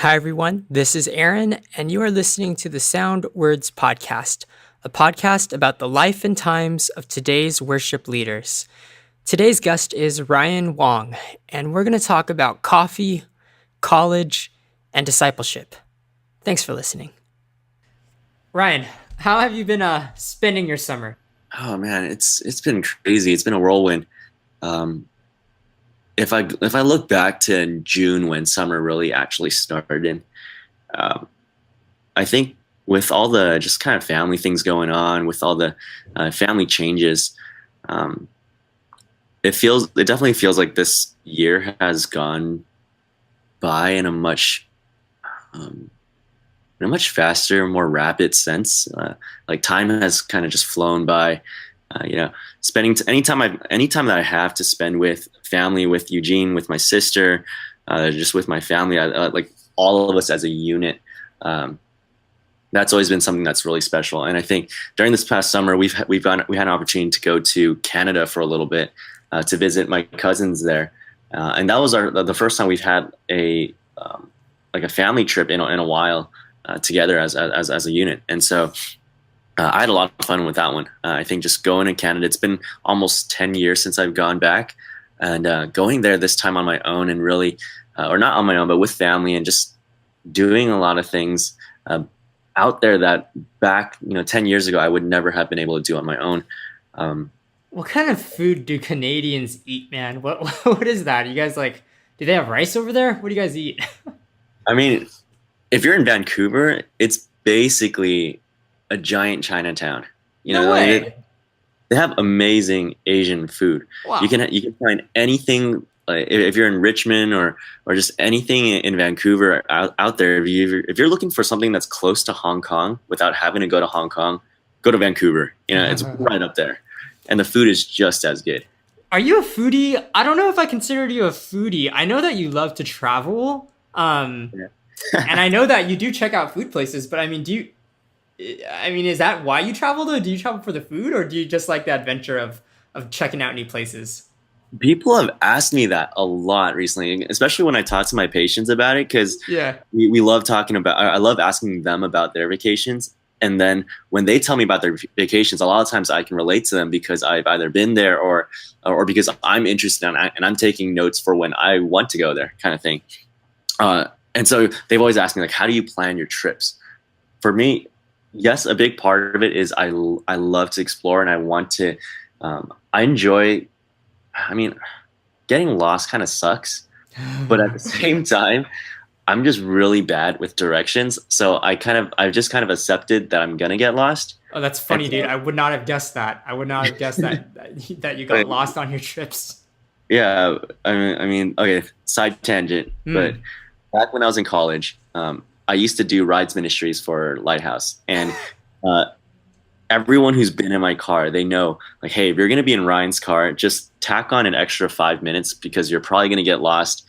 Hi, everyone. This is Aaron, and you are listening to the SoundWords podcast, a podcast about the life and times of today's worship leaders. Today's guest is Ryan Wong, and we're going to talk about coffee, college, and discipleship. Thanks for listening. Ryan, how have you been spending your summer? Oh man, it's been crazy. It's been a whirlwind. Um, if I look back to June when summer really actually started, um, I think with all the just kind of family things going on, with all the family changes, um, it definitely feels like this year has gone by um, in a much faster, more rapid sense. Like time has kind of just flown by. Spending anytime that I have to spend with family, with Eugene, with my sister, just with my family, like all of us as a unit. Um, that's always been something that's really special. And I think during this past summer, we had an opportunity to go to Canada for a little bit to visit my cousins there, and that was the first time we've had a family trip in a while together as a unit. And so I had a lot of fun with that one. I think just going to Canada, it's been almost 10 years since I've gone back, and going there this time on my own and really, or not on my own, but with family and just doing a lot of things out there that back, 10 years ago, I would never have been able to do on my own. Um, What kind of food do Canadians eat, man? What is that? You guys do they have rice over there? What do you guys eat? I mean, if you're in Vancouver, it's basically a giant Chinatown. No Like way. they have amazing Asian food. You Wow. can find anything. Like if you're in Richmond or just anything in Vancouver out there, if you're looking for something that's close to Hong Kong without having to go to Hong Kong, go to Vancouver. It's right up there, and the food is just as good. Are you a foodie? I don't know if I considered you a foodie. I know that you love to travel. Yeah. And I know that you do check out food places, but I mean, is that why you travel though? Do you travel for the food or do you just like the adventure of checking out new places? People have asked me that a lot recently, especially when I talk to my patients about it, because Yeah. we love talking about, I love asking them about their vacations. And then when they tell me about their vacations, a lot of times I can relate to them because I've either been there or because I'm interested and I'm taking notes for when I want to go there kind of thing. And so they've always asked me, like, how do you plan your trips? For me, yes, a big part of it is I love to explore and I want to, I enjoy, I mean, getting lost kind of sucks, but at the same time, I'm just really bad with directions. So I've just kind of accepted that I'm gonna get lost. Oh, that's And funny, dude. so, I would not have guessed that. I would not have guessed that you got but lost on your trips. yeah, I mean, okay, side tangent, but Hmm. back when I was in college, I used to do rides ministries for Lighthouse, and uh, everyone who's been in my car, they know, like, hey, if you're gonna be in Ryan's car, just tack on an extra 5 minutes because you're probably gonna get lost,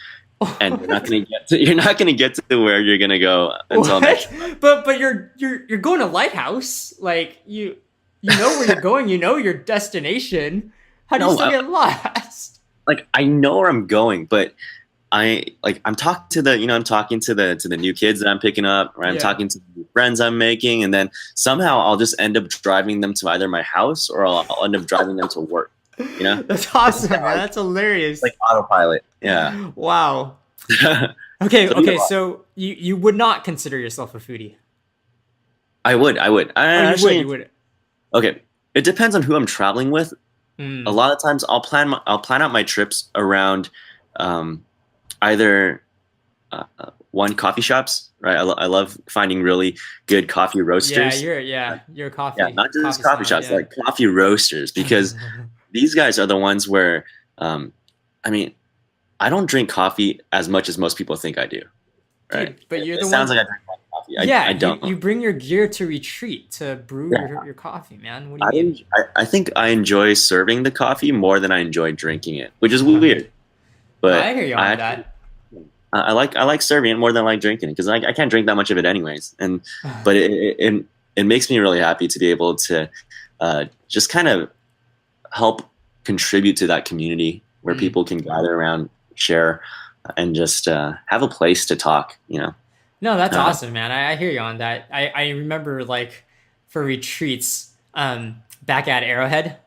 and you're not gonna get to where you're gonna go until next. What? But you're going to Lighthouse. Like you know where you're going, you know your destination. How do you No, still get lost? like I know where I'm going, but I'm talking to the new kids that I'm picking up, or I'm Yeah. talking to the friends I'm making, and then somehow I'll just end up driving them to either my house or I'll end up driving them to work. That's That's just awesome, how man. That's hilarious. like autopilot. Yeah. Wow. So Okay, we get okay, lost. so you would not consider yourself a foodie. I would. I Oh, you actually would. okay. It depends on who I'm traveling with. A Mm. lot of times I'll plan out my trips around um, either one coffee shops, right? I love finding really good coffee roasters. You're a Yeah, not just coffee coffee snob, shops, yeah. like coffee roasters, because these guys are the ones where, um, I mean, I don't drink coffee as much as most people think I do, right? Dude, but you're It the sounds one. like I drink a lot of coffee. Yeah, I don't. you bring your gear to retreat to brew Yeah, your coffee, man. What do you mean? I think I enjoy serving the coffee more than I enjoy drinking it, which is weird. But I hear you I on actually that. I like serving it more than I like drinking it because I can't drink that much of it anyways. But it makes me really happy to be able to just kind of help contribute to that community where Mm. people can gather around, share, and just have a place to talk. No, that's Uh, awesome, man. I hear you on that. I remember like for retreats, back at Arrowhead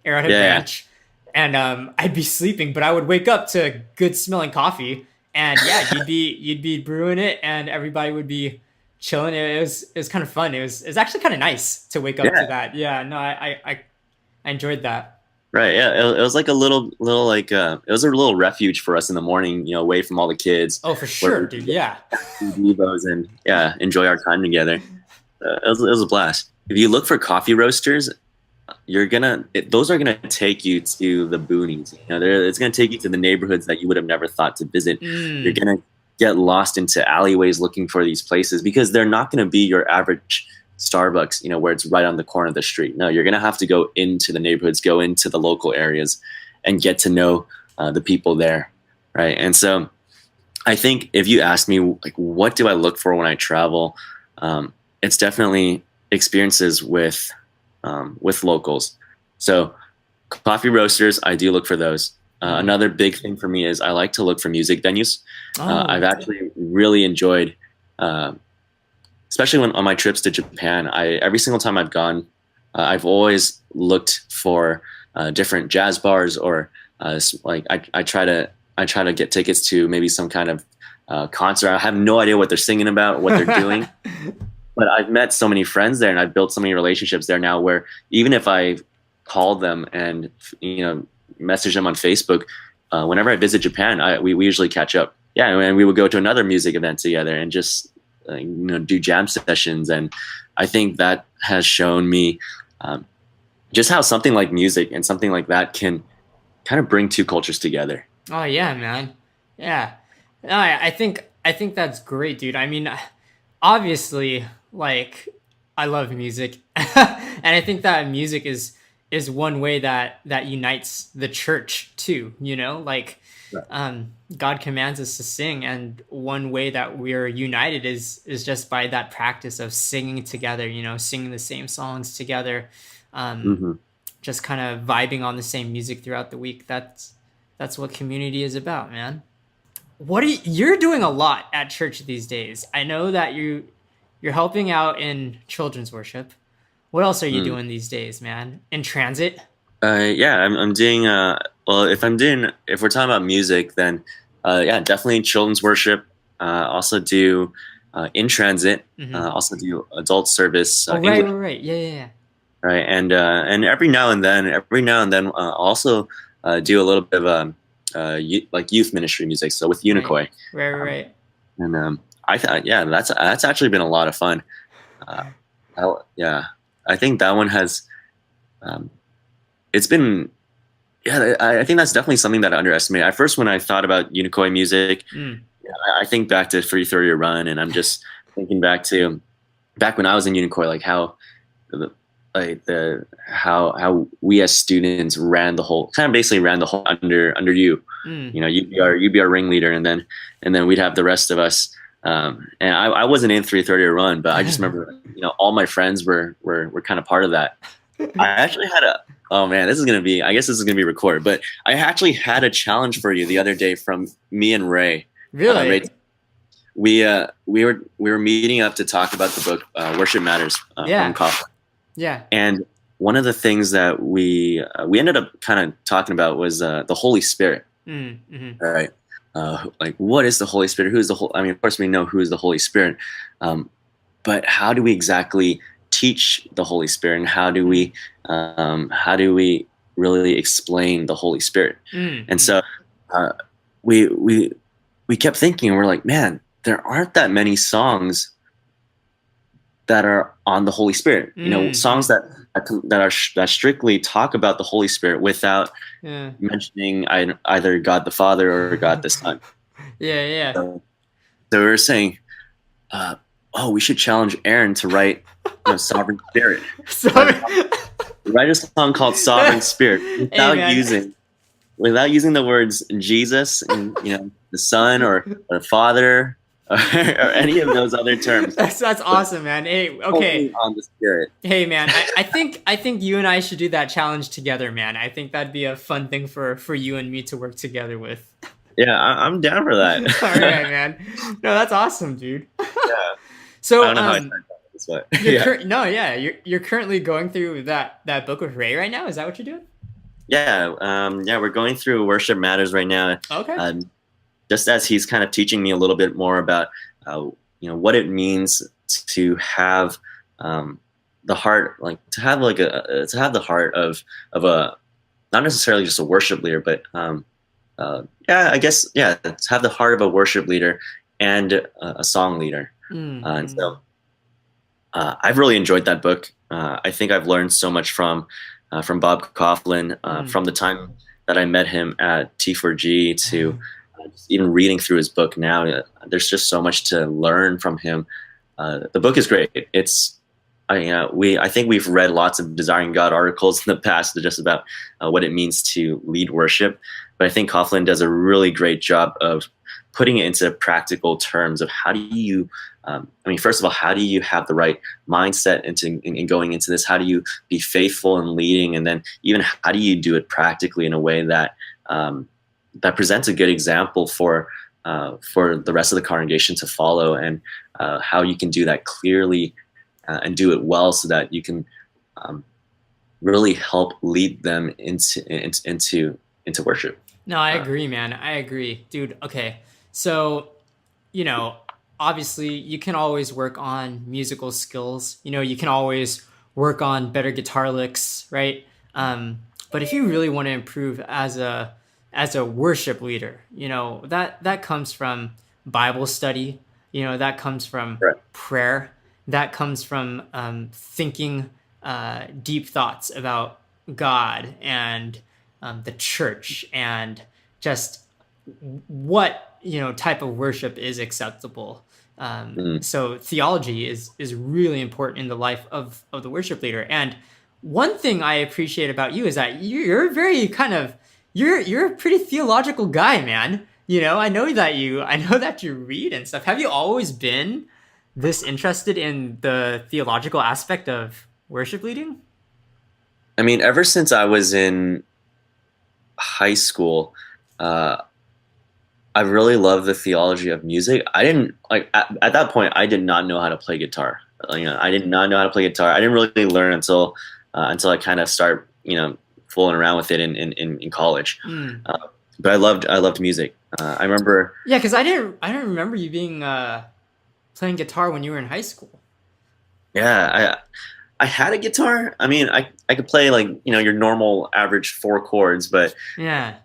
yeah, Ranch, and I'd be sleeping, but I would wake up to good smelling coffee, and yeah, you'd be brewing it, and everybody would be chilling. It was kind of fun. It was actually kind of nice to wake up to yeah, that. Yeah, no, I enjoyed that. right. Yeah, it was like a little like it was a little refuge for us in the morning, away from all the kids, Oh, for where sure, we dude. could Yeah. do devos and yeah, enjoy our time together. It was a blast. If you look for coffee roasters, those are gonna take you to the boonies. It's gonna take you to the neighborhoods that you would have never thought to visit. You're Mm. gonna get lost into alleyways looking for these places because they're not gonna be your average Starbucks, where it's right on the corner of the street. No, you're gonna have to go into the neighborhoods, go into the local areas, and get to know the people there, right? And so, I think if you ask me, like, what do I look for when I travel, it's definitely experiences with locals. So coffee roasters, I do look for those. Mm. Another big thing for me is I like to look for music venues. I've Oh, actually really enjoyed, uh, especially when on my trips to Japan. Every single time I've gone, I've always looked for different jazz bars or like I try to get tickets to maybe some kind of concert. I have no idea what they're singing about, what they're doing, but I've met so many friends there and I've built so many relationships there now where even if I call them and message them on Facebook, whenever I visit Japan, we usually catch up. Yeah, and we would go to another music event together and just do jam sessions. And I think that has shown me just how something like music and something like that can kind of bring two cultures together. oh yeah, man. Yeah. No, I think that's great, dude. I mean, obviously, like I love music, and I think that music is one way that unites the church too. Like God commands us to sing, and one way that we're united is just by that practice of singing together. Singing the same songs together. Um, Hmm. just kind of vibing on the same music throughout the week. That's what community is about, man. You're doing a lot at church these days. I know that you're helping out in children's worship. What else are you Mm. doing these days, man? In transit? Yeah, I'm doing. Well, if we're talking about music, then yeah, definitely children's worship. Also do in transit. Hmm. Also do adult service, Oh, right, English, right, right. Yeah, yeah, yeah. right? And every now and then, also do a little bit of like youth ministry music. So with Right, Unicoi, right, right, um, right. and I thought, yeah, that's actually been a lot of fun. Uh, yeah, I think that one has. Um, it's been Yeah, I think that's definitely something that I underestimated. At first, when I thought about Unicoi music, Mm. I think back to Free Throw Your Run, and I'm just thinking back when I was in Unicoi, like how we as students basically ran the whole under you. Mm. You'd be our ringleader, and then we'd have the rest of us. And I wasn't in 330 or run, but I just remember, all my friends were kind of part of that. I actually had a oh man, I guess this is gonna be recorded, but I actually had a challenge for you the other day from me and Ray. Ray, Really? we were meeting up to talk about the book Worship Matters from Yeah, Coffee. yeah. And one of the things that we ended up kind of talking about was the Holy Spirit. Mm. Hmm. All right. Like, what is the Holy Spirit? Who is the whole? I mean, of course, we know who is the Holy Spirit, um, but how do we exactly teach the Holy Spirit, and how do we really explain the Holy Spirit? Mm. And Mm. so we kept thinking, and we're like, man, there aren't that many songs that are on the Holy Spirit. Mm. Songs Mm. that strictly talk about the Holy Spirit without Yeah. mentioning either God the Father or God the Son. Yeah, yeah. So we were saying, uh, oh, we should challenge Aaron to write Sovereign Spirit. Sorry. Write a song called Sovereign Spirit Hey, man. without using the words Jesus and the Son or the Father or any of those other terms. That's But awesome, man. Hey, okay. focusing on the Spirit. Hey, man. I think you and I should do that challenge together, man. I think that'd be a fun thing for you and me to work together with. Yeah, I'm down for that. All right, man. No, that's awesome, dude. Yeah. I So, don't know how I started this, but you're yeah. no, yeah, you're currently going through that book with Ray right now. Is that what you're doing? Yeah. Yeah. We're going through Worship Matters right now. Okay. Um, just as he's kind of teaching me a little bit more about, uh, what it means to have the heart, like to have like to have the heart of a not necessarily just a worship leader, but yeah, I guess yeah, to have the heart of a worship leader and a song leader. And so I've really enjoyed that book. I think I've learned so much from Bob Coughlin from the time that I met him at T4G to just even reading through his book now. There's just so much to learn from him. The book is great. I think we've read lots of Desiring God articles in the past just about what it means to lead worship, but I think Coughlin does a really great job of putting it into practical terms of how do you first of all, how do you have the right mindset in going into this? How do you be faithful in leading? And then even how do you do it practically in a way that that presents a good example for the rest of the congregation to follow, and how you can do that clearly and do it well so that you can really help lead them into worship. No, I agree, man. I agree, dude. Okay, so obviously you can always work on musical skills. You can always work on better guitar licks, right? But if you really want to improve as a worship leader, that comes from Bible study. That comes from Right. prayer. That comes from thinking deep thoughts about God and the church, and just what type of worship is acceptable. So theology is really important in the life of the worship leader. And one thing I appreciate about you is that you're very kind of you're a pretty theological guy, man. I know that you read and stuff. Have you always been this interested in the theological aspect of worship leading? I mean, ever since I was in high school, I really loved the theology of music. I didn't like at that point. I did not know how to play guitar. I did not know how to play guitar. I didn't really learn until I kind of start fooling around with it in college. But I loved music. I remember. Yeah, because I didn't remember you being playing guitar when you were in high school. Yeah, I had a guitar. I mean, I could play like your normal average 4 chords, but Yeah.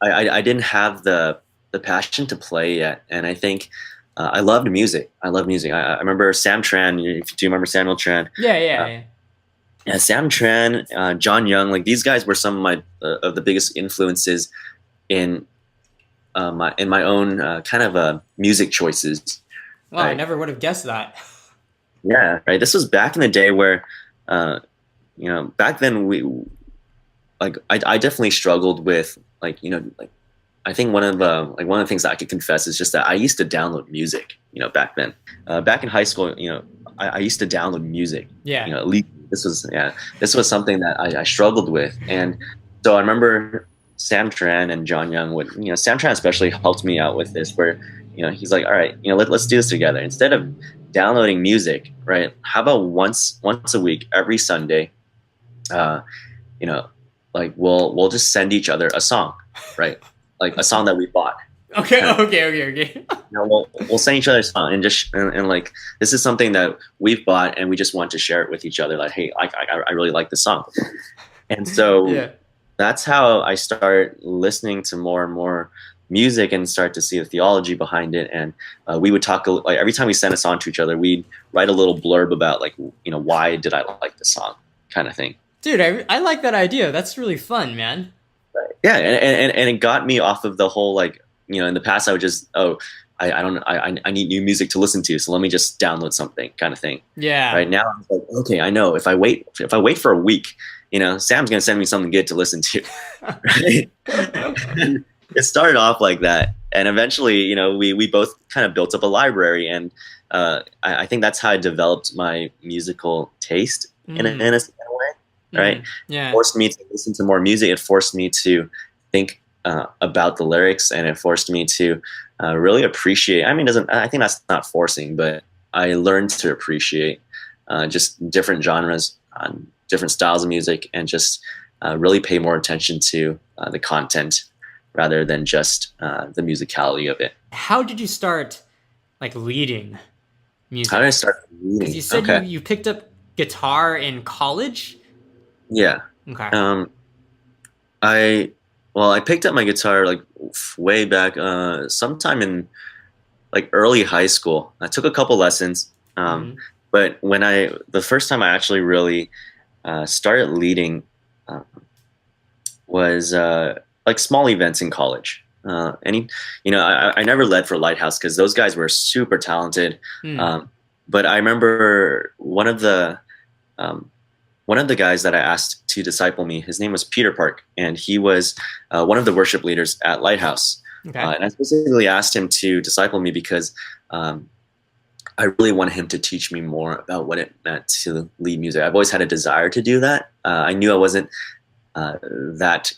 I didn't have the passion to play yet. And I think I loved music. I remember Sam Tran. Do you remember Samuel Tran? Yeah. Yeah, Sam Tran, John Young. Like these guys were some of my of the biggest influences in my own kind of music choices. Wow, Right? I never would have guessed that. Yeah, right. This was back in the day where, back then I definitely struggled with like I think one of the things that I could confess is just that I used to download music, back then. Back in high school, I used to download music. Yeah. At least this was something that I struggled with, and so I remember Sam Tran and John Young would, Sam Tran especially helped me out with this, where he's like, all right, let's do this together. Instead of downloading music, right? How about once a week, every Sunday, like we'll just send each other a song, right? Like a song that we bought. Okay. We'll send each other a song and just and like this is something that we've bought and we just want to share it with each other. Like, hey, I really like this song, and so Yeah. that's how I start listening to more and more music and start to see the theology behind it. And we would talk like every time we sent a song to each other, we'd write a little blurb about like why did I like the song, kind of thing. Dude, I like that idea. That's really fun, man. Yeah, and it got me off of the whole like in the past I would just I need new music to listen to, so let me just download something, kind of thing. Yeah. Right now I'm like, okay, I know if I wait for a week, Sam's gonna send me something good to listen to. Right? It started off like that, and eventually we both kind of built up a library, and I think that's how I developed my musical taste in a way. Right? Yeah. It forced me to listen to more music. It forced me to think about the lyrics, and it forced me to really appreciate. I mean, doesn't I think that's not forcing, but I learned to appreciate just different genres, different styles of music, and just really pay more attention to the content rather than just the musicality of it. How did you start like leading How did I music? start Because reading? you said Okay, you picked up guitar in college. yeah. Okay. Um, I I picked up my guitar like way back, sometime in like early high school. I took a couple lessons, Hmm. but the first time I actually really started leading uh, was like small events in college. I never led for Lighthouse because those guys were super talented. Mm. Um, but I remember um, one of the guys that I asked to disciple me. His name was Peter Park, and he was one of the worship leaders at Lighthouse. Okay. And I specifically asked him to disciple me because um, I really wanted him to teach me more about what it meant to lead music. I've always had a desire to do that. I knew I wasn't that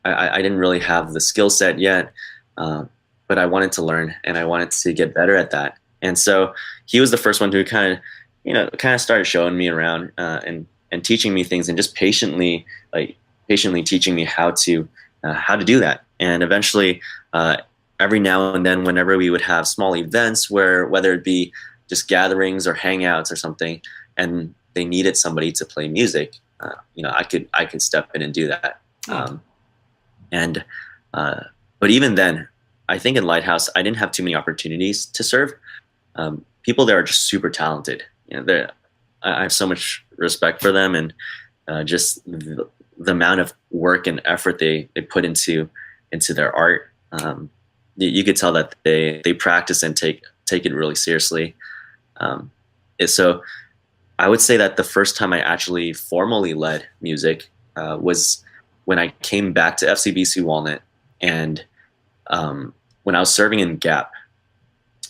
I didn't really have the skill set yet, but I wanted to learn and I wanted to get better at that. And so he was the first one who kind of started showing me around and teaching me things and just patiently teaching me how to do that. And eventually, every now and then, whenever we would have small events whether it be just gatherings or hangouts or something, and they needed somebody to play music, I could step in and do that. Oh. And but even then, I think in Lighthouse, I didn't have too many opportunities to serve. People there are just super talented. I have so much respect for them, and just the amount of work and effort they put into their art. You could tell that they practice and take it really seriously. So I would say that the first time I actually formally led music was when I came back to FCBC Walnut, and when I was serving in Gap.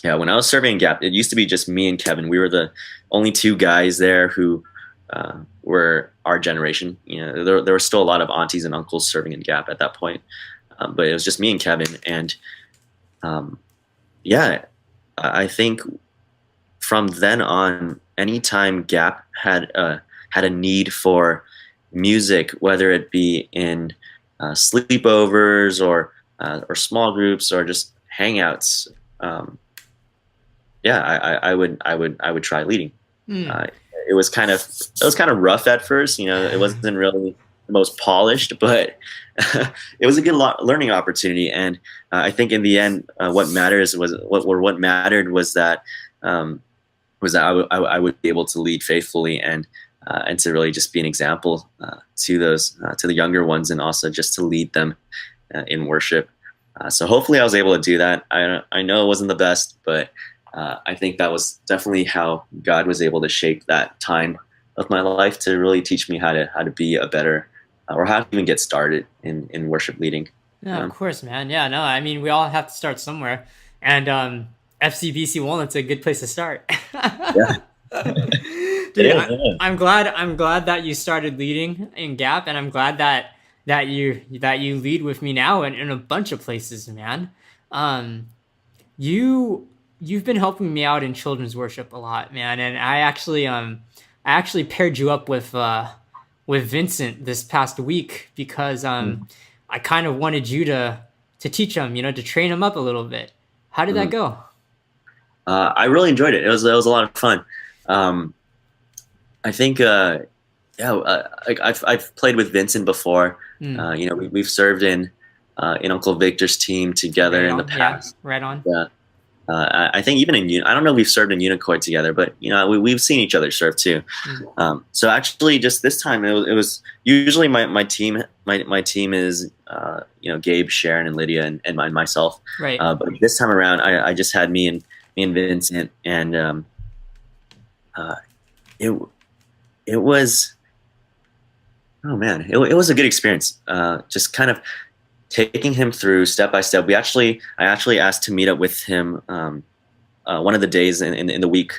Yeah, when I was serving in Gap, it used to be just me and Kevin. We were the only two guys there who were our generation. There were still a lot of aunties and uncles serving in Gap at that point, but it was just me and Kevin. And yeah, I think from then on, anytime Gap had a need for music, whether it be in sleepovers or small groups or just hangouts, I would try leading. Mm. It was kind of rough at first. It wasn't really the most polished, but it was a good learning opportunity. And I think in the end, what mattered was that I would be able to lead faithfully and to really just be an example to the younger ones, and also just to lead them in worship. So hopefully I was able to do that. I know it wasn't the best, but I think that was definitely how God was able to shape that time of my life to really teach me how to be a better, or how to even get started in worship leading. Yeah, of course, man. Yeah, no, I mean, we all have to start somewhere, and FCBC Walnut's a good place to start. Yeah, Dude, yeah. I'm glad. I'm glad that you started leading in Gap, and I'm glad that you lead with me now in a bunch of places, man. Um, you've been helping me out in children's worship a lot, man, and I actually paired you up with Vincent this past week because I kind of wanted you to teach him, to train him up a little bit. How did that Mhm. go? I really enjoyed it. It was a lot of fun. I think I've played with Vincent before. Hmm. We've served in Uncle Victor's team together Right in the on. Yeah, past. right on. Yeah. I think even I don't know if we've served in Unicorn together, but we've seen each other serve too. Hmm. So actually, just this time, it was usually my team. My team is Gabe, Sharon, and Lydia, and myself. Right. But this time around, I just had me and Vincent, and it it was, oh man, it was a good experience. Just kind of taking him through step by step. I actually asked to meet up with him one of the days in the week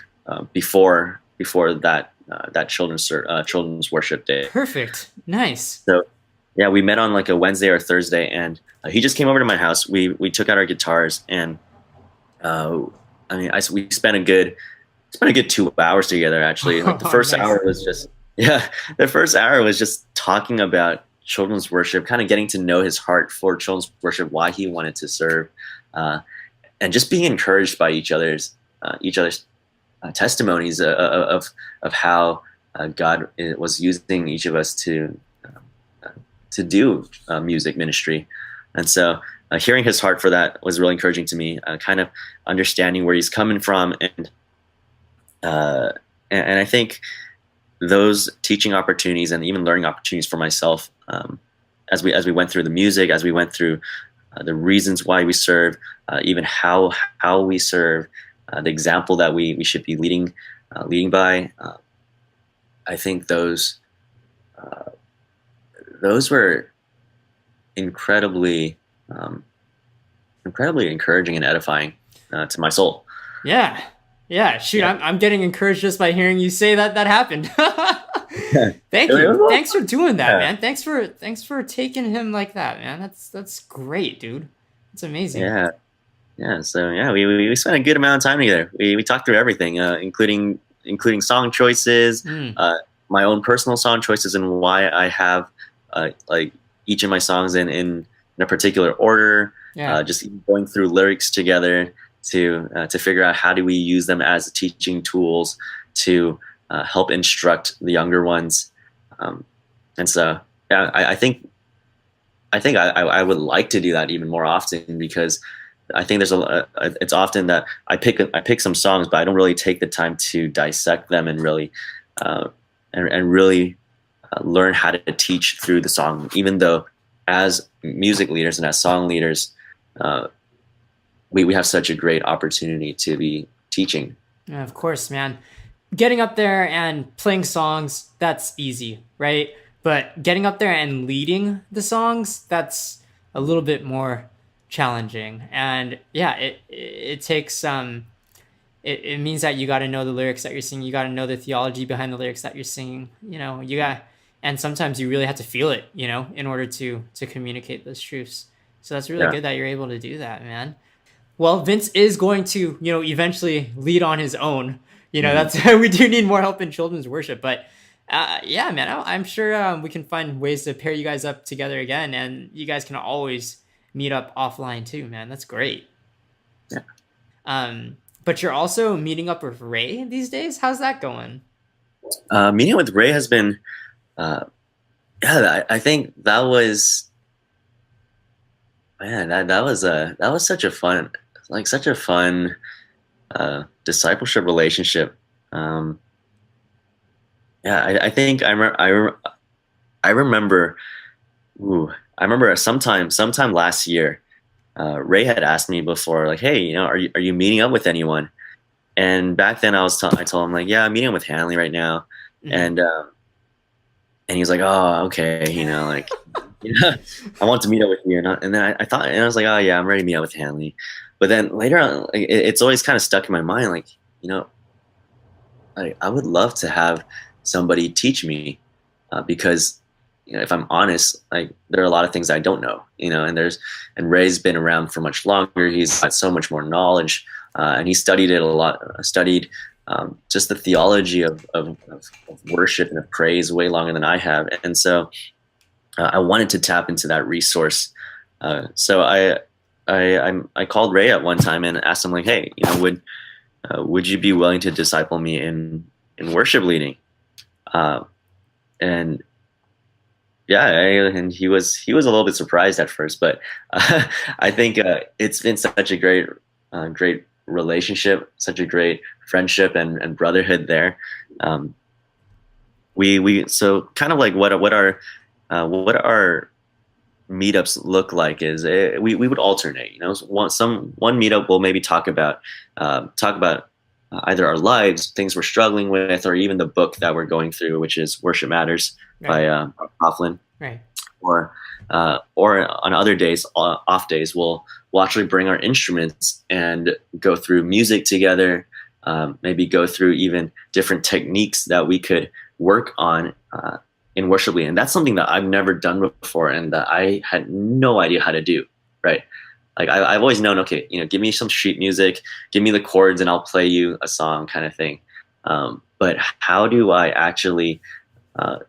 before that children's worship day. Perfect. Nice. So yeah, we met on like a Wednesday or Thursday, and he just came over to my house. We took out our guitars, and Uh, we spent a good 2 hours together. Actually, like the Oh, first nice. hour was just yeah, the first hour was just talking about children's worship, kind of getting to know his heart for children's worship, why he wanted to serve, uh, and just being encouraged by each other's testimonies of how God was using each of us to do music ministry. And so hearing his heart for that was really encouraging to me, kind of understanding where he's coming from. Uh, and I think those teaching opportunities and even learning opportunities for myself, as we went through the music, as we went through the reasons why we serve, even how we serve, the example that we should be leading by. I think those were incredibly um, incredibly encouraging and edifying to my soul. Yeah. Yeah. Shoot, Yeah, I'm getting encouraged just by hearing you say that happened. it Thank was you. well. Thanks for doing that, Yeah, man. Thanks for taking him like that, man. That's great, dude. That's amazing. yeah, yeah. So yeah, we spent a good amount of time together. We talked through everything, including song choices, Mm, uh, my own personal song choices, and why I have like each of my songs in a particular order. yeah. Just going through lyrics together to figure out how do we use them as teaching tools to help instruct the younger ones. Um, and so yeah, I would like to do that even more often, because I think it's often that I pick some songs, but I don't really take the time to dissect them and really uh, and really learn how to teach through the song. Even though as music leaders and as song leaders, uh, we have such a great opportunity to be teaching. Yeah, of course, man. Getting up there and playing songs, that's easy, right? But getting up there and leading the songs, that's a little bit more challenging. And yeah, it takes it means that you got to know the lyrics that you're singing, you got to know the theology behind the lyrics that you're singing, you got, and sometimes you really have to feel it, in order to communicate those truths. So that's really Yeah. good that you're able to do that, man. Well, Vince is going to, eventually lead on his own. Mhm. That's we do need more help in children's worship, but yeah, man, I'm sure we can find ways to pair you guys up together again, and you guys can always meet up offline too, man. That's great. Yeah. But you're also meeting up with Ray these days. How's that going? Meeting with Ray has been, uh, yeah, I think that was, man, that was such a fun discipleship relationship. Um, yeah, I think I remember. Ooh, I remember sometime last year, Ray had asked me before, like, "Hey, are you meeting up with anyone?" And back then, I told him like, "Yeah, I'm meeting up with Hanley right now," Hmm. and and he was like, "Oh, okay," like, I want to meet up with you, and then I thought, and I was like, "Oh yeah, I'm ready to meet up with Hanley," but then later on, like, it's always kind of stuck in my mind, like, you know, I would love to have somebody teach me, because if I'm honest, like there are a lot of things I don't know, and Ray's been around for much longer. He's got so much more knowledge, and he studied it a lot. Studied just the theology of worship and of praise way longer than I have, and so I wanted to tap into that resource. So I called Ray at one time and asked him like, hey, would you be willing to disciple me in worship leading? Uh, and yeah, and he was a little bit surprised at first, but I think it's been such a great relationship, such a great friendship and brotherhood there. Um, we so kind of like what our meetups look like is we would alternate. One meetup will maybe talk about either our lives, things we're struggling with, or even the book that we're going through, which is Worship Matters by Right, Coughlin. right. Or on other days, off days, we'll actually bring our instruments and go through music together. Maybe go through even different techniques that we could work on in worship leading. And that's something that I've never done before and that I had no idea how to do. Right. Like I've always known, okay, give me some sheet music, give me the chords, and I'll play you a song, kind of thing. But how do I actually, uh,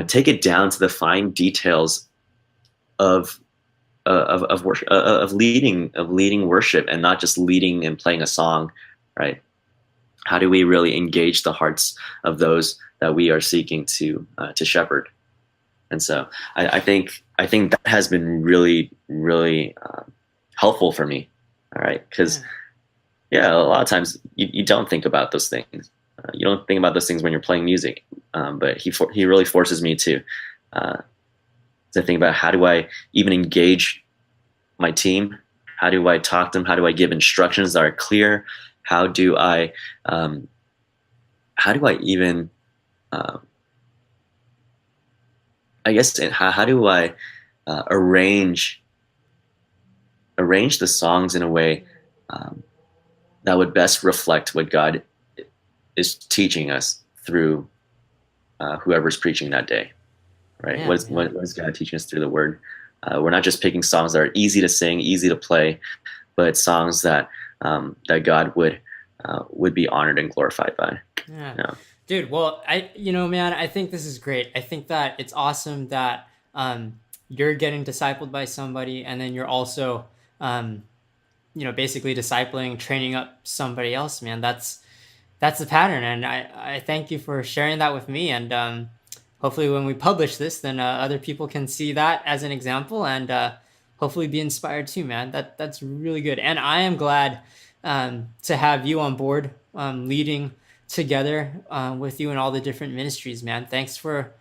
take it down to the fine details of worship, of leading worship, and not just leading and playing a song, right? How do we really engage the hearts of those that we are seeking to shepherd? And so I think that has been really, really helpful for me. All right, because a lot of times you don't think about those things. You don't think about those things when you're playing music, but he really forces me to think about, how do I even engage my team? How do I talk to them? How do I give instructions that are clear? How do I even I guess how do I arrange the songs in a way that would best reflect what God is teaching us through whoever's preaching that day, right? Yeah, what is God teaching us through the Word? We're not just picking songs that are easy to sing, easy to play, but songs that God would be honored and glorified by. Yeah. Dude, well, man, I think this is great. I think that it's awesome that you're getting discipled by somebody, and then you're also, basically discipling, training up somebody else, man. That's the pattern. And I thank you for sharing that with me. And hopefully when we publish this, then other people can see that as an example, and hopefully be inspired too, man. That's really good. And I am glad to have you on board, leading together with you in all the different ministries, man. Thanks for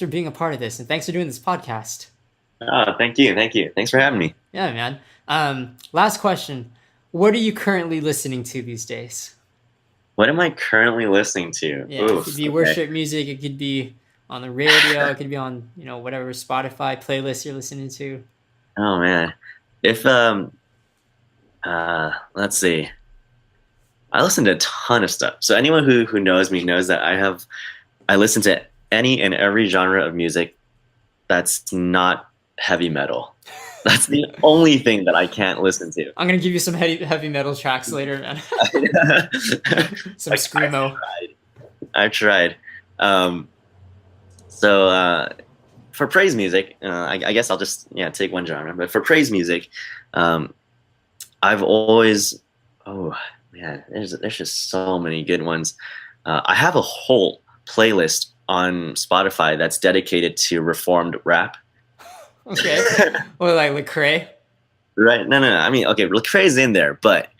being a part of this, and thanks for doing this podcast. Thank you. Thanks for having me. Yeah, man. Last question. What are you currently listening to these days? What am I currently listening to? Yeah, it could be worship music. It could be on the radio. It could be on, whatever Spotify playlist you're listening to. Oh man, if let's see. I listen to a ton of stuff. So anyone who knows me knows that I listen to any and every genre of music that's not heavy metal. That's the only thing that I can't listen to. I'm gonna give you some heavy metal tracks later, man. Some screamo. I've tried. So for praise music, I guess I'll just take one genre. But for praise music, I've always there's just so many good ones. I have a whole playlist on Spotify that's dedicated to Reformed rap. Okay. Or like Lecrae? Right. No. I mean, okay, Lecrae's in there, but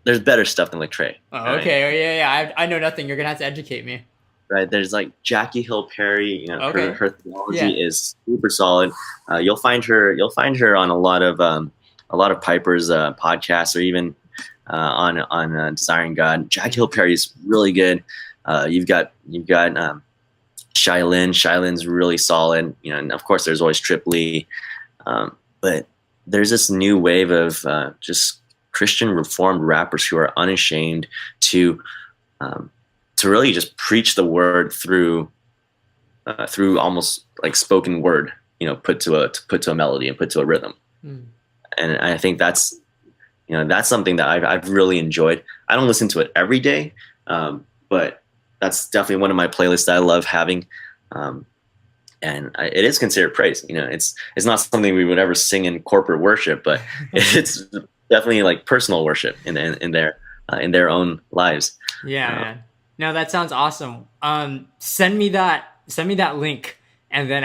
there's better stuff than Lecrae. Oh, okay. Right? Oh, yeah. I know nothing. You're gonna have to educate me. Right. There's like Jackie Hill Perry. Okay. Her theology is super solid. You'll find her on a lot of Piper's podcasts, or even on Desiring God. Jackie Hill Perry is really good. You've got Shylin. Shylin's really solid. And of course there's always Trip Lee. But there's this new wave of just Christian Reformed rappers who are unashamed to really just preach the word through almost like spoken word, put to a melody and put to a rhythm. And I think that's something that I've really enjoyed. I don't listen to it every day, but that's definitely one of my playlists that I love having. And it is considered praise. It's not something we would ever sing in corporate worship, but it's definitely like personal worship in their own lives. Yeah, man. No, that sounds awesome. Send me that link, and then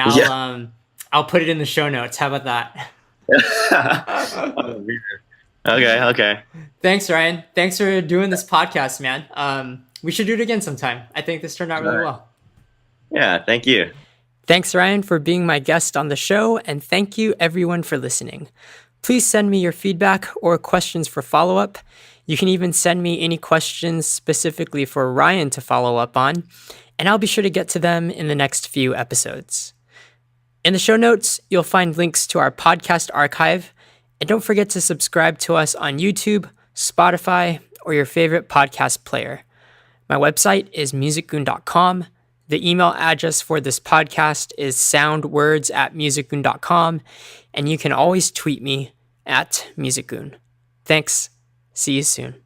I'll put it in the show notes. How about that? Okay. Thanks, Ryan. Thanks for doing this podcast, man. We should do it again sometime. I think this turned out really well. Yeah, thank you. Thanks, Ryan, for being my guest on the show, and thank you, everyone, for listening. Please send me your feedback or questions for follow-up. You can even send me any questions specifically for Ryan to follow up on, and I'll be sure to get to them in the next few episodes. In the show notes, you'll find links to our podcast archive, and don't forget to subscribe to us on YouTube, Spotify, or your favorite podcast player. My website is musicgoon.com. The email address for this podcast is soundwords@musicgoon.com, and you can always tweet me at Musicgoon. Thanks. See you soon.